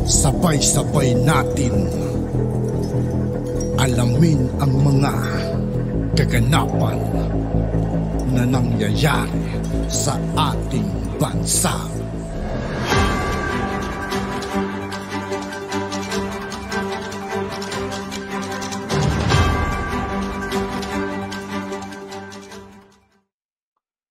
Sabay-sabay natin alamin ang mga kaganapan na nangyayari sa ating bansa.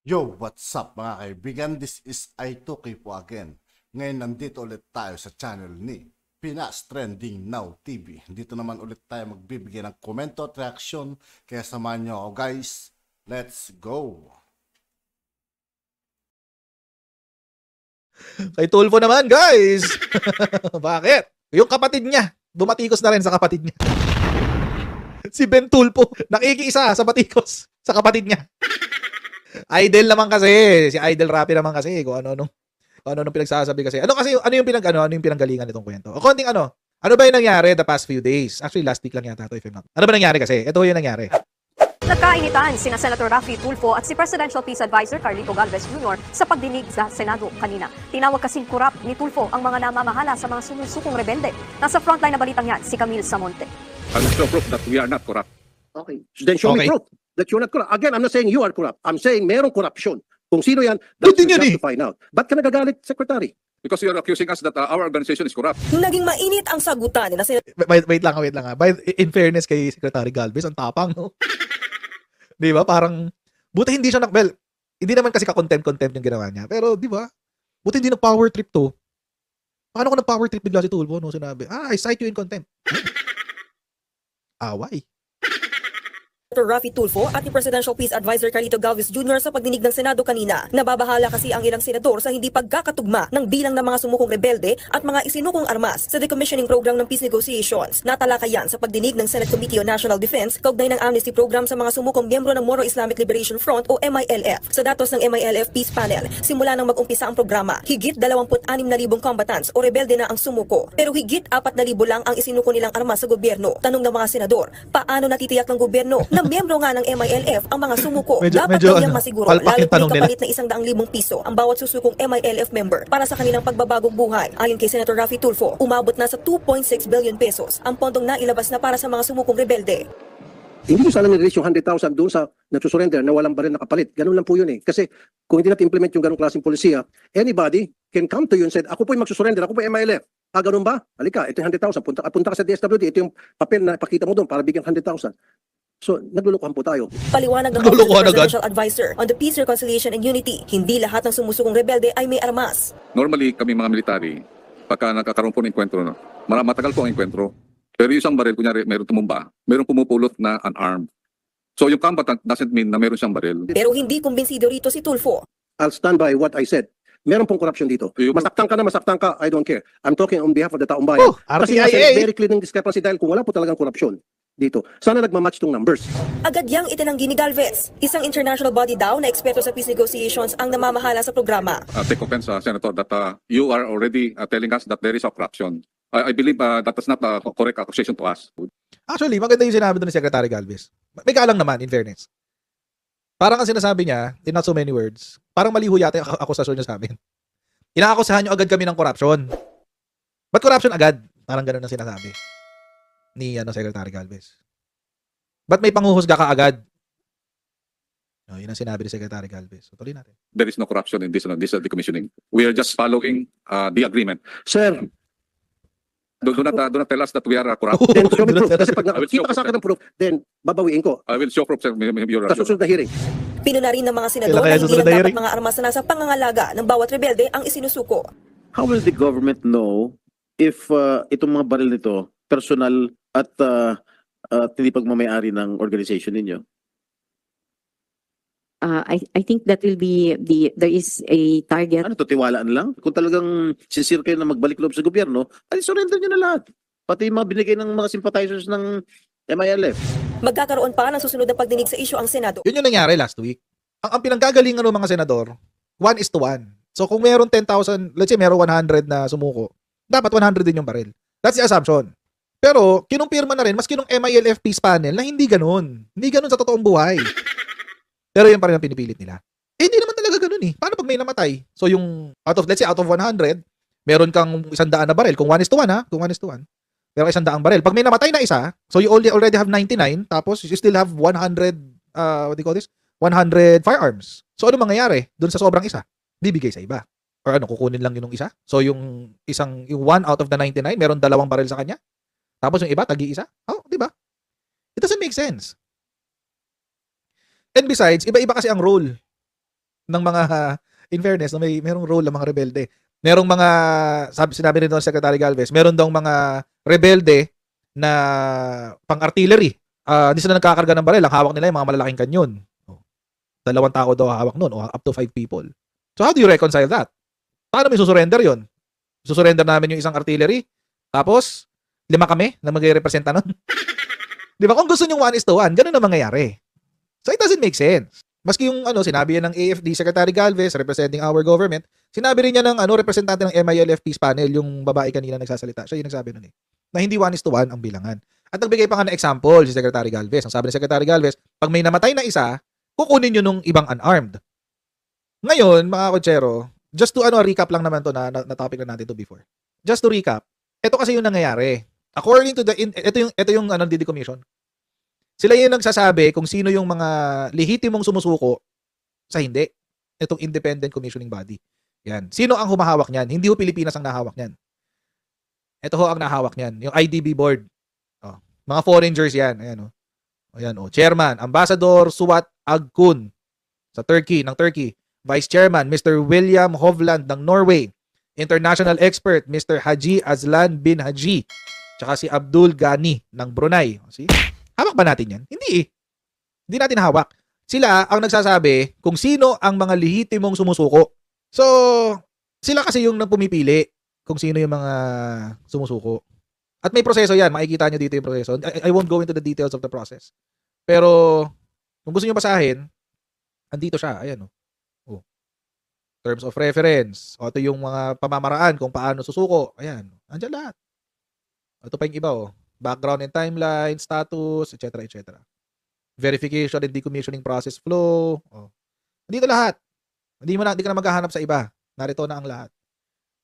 Yo, what's up mga kaibigan? This is I2K po again. Ngayon nandito ulit tayo sa channel ni Pinas Trending Now TV. Dito naman ulit tayo magbibigay ng komento at reaksyon. Kaya samahan nyo ako guys. Let's go! Kay Tulfo naman guys! Bakit? Yung kapatid niya, dumatikos na rin sa kapatid niya. Si Ben Tulfo, nakikiisa sa batikos sa kapatid niya. Idol naman kasi, si Idol Rapi naman kasi kung ano pinagsasabi kasi. Ano yung pinanggalingan nitong kwento? O konting ano ba yung nangyari the past few days? Actually last week lang yata to if I'm not. Ano ba nangyari kasi? Ito yung nangyari. Nagkainitan sina Senator Raffy Tulfo at si Presidential Peace Advisor Carlito Galvez Jr. sa pagdinig sa Senado kanina. Tinawag kasing kurap ni Tulfo ang mga namamahala sa mga sumusukong rebelde. Nasa frontline na balitang yan si Camille Samonte. I will show proof that we are not corrupt. Okay. Then show me proof that you're not corrupt. Again, I'm not saying you are corrupt. I'm saying merong corruption. Kung sino yan, that's your job to find out. Ba't ka nagagalit, Secretary? Because you are accusing us that our organization is corrupt. Naging mainit ang sagutan ni Wait lang. In fairness kay Secretary Galvez, ang tapang, no? Di ba? Parang, buti hindi siya hindi naman kasi ka-contempt yung ginawa niya. Pero, di ba? Buti hindi nag-power trip to. Paano ko nag-power trip bigla si Tulfo, no? Sinabi, I cite you in contempt. Away. Senator Raffy Tulfo at ni Presidential Peace Advisor Carlito Galvez Jr. sa pagdinig ng Senado kanina. Nababahala kasi ang ilang senador sa hindi pagkakatugma ng bilang ng mga sumukong rebelde at mga isinukong armas sa decommissioning program ng peace negotiations. Natalakayan sa pagdinig ng Senate Committee on National Defense kaugnay ng amnesty program sa mga sumukong miyembro ng Moro Islamic Liberation Front o MILF. Sa datos ng MILF Peace Panel, simula nang mag-umpisa ang programa, higit 26,000 combatants o rebelde na ang sumuko. Pero higit 4,000 lang ang isinuko nilang armas sa gobyerno. Tanong ng mga senador, paano natitiyak ng gobyerno na miyembro nga ng MILF ang mga sumuko? Dapat kanyang masiguro, lalo kung kapalit na 100,000 piso ang bawat susukong MILF member para sa kanilang pagbabagong buhay. Ayon kay Senator Raffy Tulfo, umabot na sa 2.6 billion pesos ang pondong nailabas na para sa mga sumukong rebelde. Hindi ko sana nirelease yung 100,000 doon sa nagsusurrender na walang baril nakapalit. Ganun lang po yun eh. Kasi kung hindi natin implement yung ganung klaseng polisiya, anybody can come to you and say, ako po yung magsusurrender, ako po yung MILF. Ganun ba? Halika, ito yung 100,000. Punta ka sa DSWD, ito yung papel na pakita mo doon para bigyan 100,000. So, naglulukuhan po tayo. Paliwanag ng Presidential Advisor on the Peace, Reconciliation and Unity, hindi lahat ng sumusukong rebelde ay may armas. Normally, kami mga military, pagka nagkakaroon po ng enkwentro, matagal po ang enkwentro. Pero yung isang baril, kunyari, mayroong tumumba, mayroong pumupulot na unarmed. So, yung combatant doesn't mean na mayroon siyang baril. Pero hindi kumbinsido rito si Tulfo. I'll stand by what I said. Meron pong corruption dito. Masaktan ka, I don't care. I'm talking on behalf of the taong bayan. Kasi very clear ng discrepancy dahil kung wala po talagang corruption dito. Sana nagmamatch tong numbers. Agad yang itinanggi ni Galvez. Isang international body daw na eksperto sa peace negotiations ang namamahala sa programa. Take offense, Senator, that you are already telling us that there is a corruption. I believe that is not a correct accusation to us. Actually, maganda yung sinabi doon ni Secretary Galvez. May kalang naman, in fairness. Parang ang sinasabi niya, in not so many words, parang mali ho yata yung akusasyon niya sa amin. Inaakusahan niyo agad kami ng corruption. Ba't corruption agad? Parang ganun ang sinasabi ni Secretary Galvez. Ba't may panghuhusga ka agad? Yun ang sinabi ni Secretary Galvez. So, tuloy natin. There is no corruption in this decommissioning. We are just following the agreement. Sir, do not tell us that we are corrupt. then show me proof. Kasi pag nakita ka sa akin ng proof, then babawiin ko. I will show proof, sir. Sa susunod na hearing. Pinuna rin ng mga senador na hindi lang dapat mga armas na nasa pangangalaga ng bawat rebelde ang isinusuko. How will the government know if itong mga baril nito personal at hindi pagmamayari ng organization ninyo? I think that will be there is a target. Ano to, tiwalaan lang? Kung talagang sincere kayo na magbalik loob sa gobyerno, ay surrender nyo na lahat. Pati yung mga binigay ng mga sympathizers ng MILF. Magkakaroon pa ng susunod na pagdinig sa issue ang Senado. Yun yung nangyari last week. Ang pinanggagalingan ng mga senador, 1:1. So kung meron 10,000, let's say meron 100 na sumuko, dapat 100 din yung baril. That's the assumption. Pero kinumpirma na rin, maski nung MILF Peace Panel, na hindi ganun. Hindi ganun sa totoong buhay. Pero yun pa rin ang pinipilit nila. Eh, hindi naman talaga ganun eh. Paano pag may namatay? So yung, let's say out of 100, meron kang 100 na baril. Kung 1:1 ha, kung 1:1. Meron 100 baril. Pag may namatay na isa, so you already have 99, tapos you still have 100, what do you call this? 100 firearms. So ano mangyayari doon sa sobrang isa? Bibigay sa iba. Or ano, kukunin lang yun ng isa? So yung 1 out of the 99, meron 2 baril sa kanya? Tapos yung iba, tagi-isa? Oh, di ba? It doesn't make sense. And besides, iba-iba kasi ang role ng mga, in fairness, merong role ng mga rebelde. Merong mga, sinabi rin doon Secretary Galvez, meron daw mga rebelde na pang-artillery. Hindi sila nagkakarga ng baril. Ang hawak nila yung mga malalaking kanyon. 2 tao daw hawak nun, o up to 5 people. So how do you reconcile that? Paano may susurrender yun? Susurrender namin yung isang artillery, tapos 5 kami na mag-representa nun. Di ba? Kung gusto nyo 1:1, ganun na mangyayari. So it doesn't make sense. Maski yung sinabi yan ng AFD, Secretary Galvez, representing our government, sinabi rin niya ng representante ng MILF Peace Panel, yung babae kanina nagsasalita. Siya yung nagsabi nun na hindi 1:1 ang bilangan. At nagbigay pa nga ng example si Secretary Galvez. Ang sabi ni Secretary Galvez, pag may namatay na isa, kukunin nyo nung ibang unarmed. Ngayon, mga kotsero, just to recap lang naman to na topic na natin to before. Just to recap, ito kasi yung nangyayari. According to ito yung decommission. Sila yung nagsasabi kung sino yung mga lehitimong sumusuko sa hindi. Itong independent commissioning body. Yan. Sino ang humahawak niyan? Hindi ho Pilipinas ang nahawak niyan. Ito ho ang nahawak niyan. Yung IDB board. Mga foreigners yan. Ayan o. Ayan o. Chairman, Ambassador Suat Agkun ng Turkey. Vice Chairman, Mr. William Hovland ng Norway. International Expert, Mr. Haji Azlan bin Haji. Tsaka si Abdul Ghani ng Brunei. See? Hawak ba natin yan? Hindi eh. Hindi natin hawak. Sila ang nagsasabi kung sino ang mga lehitimong sumusuko. So, sila kasi yung pumipili kung sino yung mga sumusuko. At may proseso yan. Makikita nyo dito yung proseso. I won't go into the details of the process. Pero, kung gusto nyo basahin, andito siya. Ayan o. Terms of reference. O, ito yung mga pamamaraan kung paano susuko. Ayan. Andyan lahat. Ito pa yung iba o. Background and timeline, status, etc. etc. Verification and decommissioning process flow. Oh. Dito lahat. Hindi ka na maghahanap sa iba. Narito na ang lahat.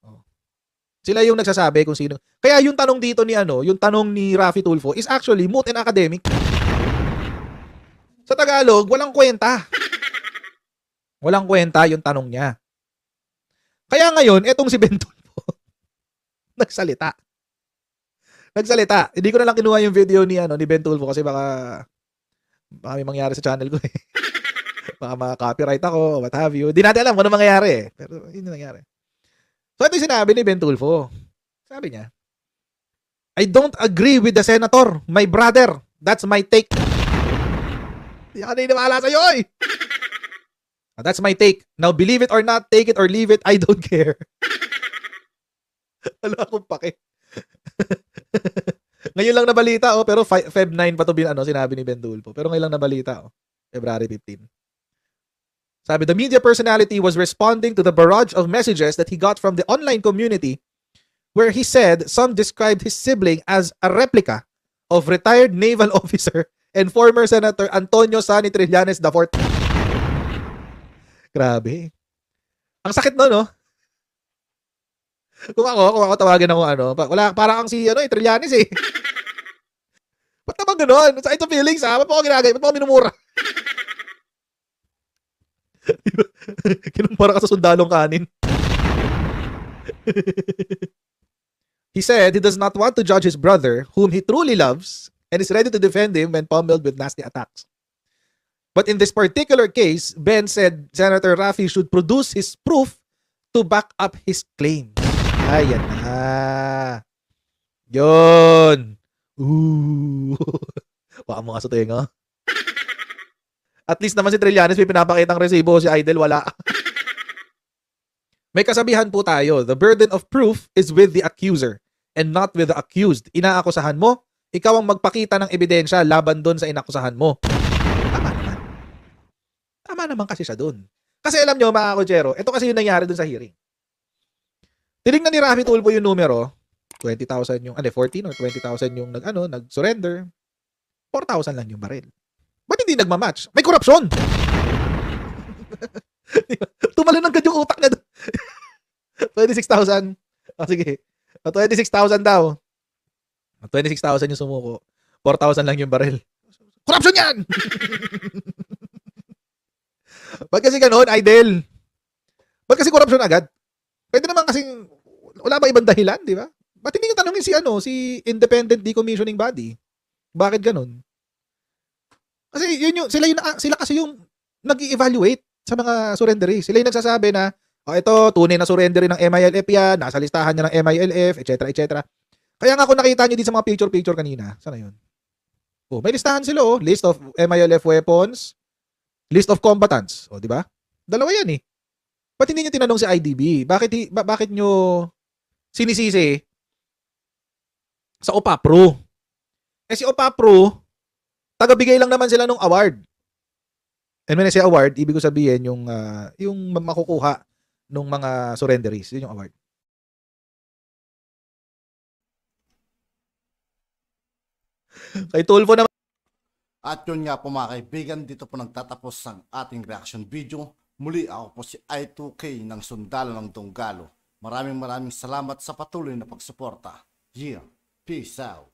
Oh. Sila yung nagsasabi kung sino. Kaya yung tanong dito yung tanong ni Raffy Tulfo is actually moot and academic. Sa Tagalog, walang kwenta. Walang kwenta yung tanong niya. Kaya ngayon, etong si Ben Tulfo nagsalita. Hindi ko na lang kinuha yung video ni Ben Tulfo kasi baka may mangyari sa channel ko eh. Baka ma-copyright ako, what have you. Hindi natin alam kung ano mangyayari eh. Pero yun yung nangyari. So ito yung sinabi ni Ben Tulfo. Sabi niya, I don't agree with the senator, my brother. That's my take. Hindi ka na inimala sa'yo eh. That's my take. Now believe it or not, take it or leave it, I don't care. Wala akong pake. Ngayon lang nabalita pero Feb 9 pa to sinabi ni Ben Tulfo. Pero ngayon lang nabalita February 15. Sabi, the media personality was responding to the barrage of messages that he got from the online community where he said some described his sibling as a replica of retired naval officer and former Senator Antonio Sani Trillanes IV. Grabe. Ang sakit no? Kung ako tawagin ako wala, parang ang si Trillanes eh. Ba't naman gano'n? Sa ito feelings ba't mo ako ginagay? Ba't mo ako minumura? Kinumpara ka sa sundalong kanin. He said he does not want to judge his brother, whom he truly loves, and is ready to defend him when pummeled with nasty attacks. But in this particular case, Ben said Senator Raffy should produce his proof to back up his claims. Ayan na. Yun. Ooh. Baka mo nga sa tenga. At least naman si Trillanes may pinapakitang resibo, si Idol wala. May kasabihan po tayo, the burden of proof is with the accuser and not with the accused. Inaakusahan mo, ikaw ang magpakita ng ebidensya laban doon sa inakusahan mo. Tama naman. Tama naman kasi siya doon. Kasi alam nyo mga kotsero, ito kasi yung nangyari doon sa hearing. Tinignan ni Raffy Tulfo yung numero, 20,000 yung, 14 or 20,000 yung nag-surrender, 4,000 lang yung baril. Ba't hindi nagmamatch? May korupsyon! Tumalon agad yung utak niya doon. 26,000, O sige. 26,000 daw. 26,000 yung sumuko. 4,000 lang yung baril. Corruption yan! Ba't kasi ganun, Idol? Ba't kasi corruption agad? Pwede naman kasing, wala ba ibang dahilan, di ba? Ba't hindi nyo tanongin si Independent Decommissioning Body? Bakit ganun? Kasi sila kasi yung nag-i-evaluate sa mga surrenderies. Sila yung nagsasabi na, ito, tunay na surrendery ng MILF yan, nasa listahan niya ng MILF, etc. etc. Kaya nga kung nakita nyo din sa mga picture kanina, sana yun? May listahan sila, list of MILF weapons, list of combatants. Di ba? Dalawa yan eh. Ba't hindi nyo tinanong si IDB? Bakit nyo sinisisi sa OPAPRO? Si OPAPRO, tagabigay lang naman sila ng award. And when I say award, ibig ko sabihin yung makukuha ng mga surrenderies. Yun yung award. Kay Tulfo naman. At yun nga po mga kaibigan, dito po nagtatapos ang ating reaction video. Muli ako po si I2K ng Sundalo ng Donggalo. Maraming salamat sa patuloy na pagsuporta. Yeah, peace out.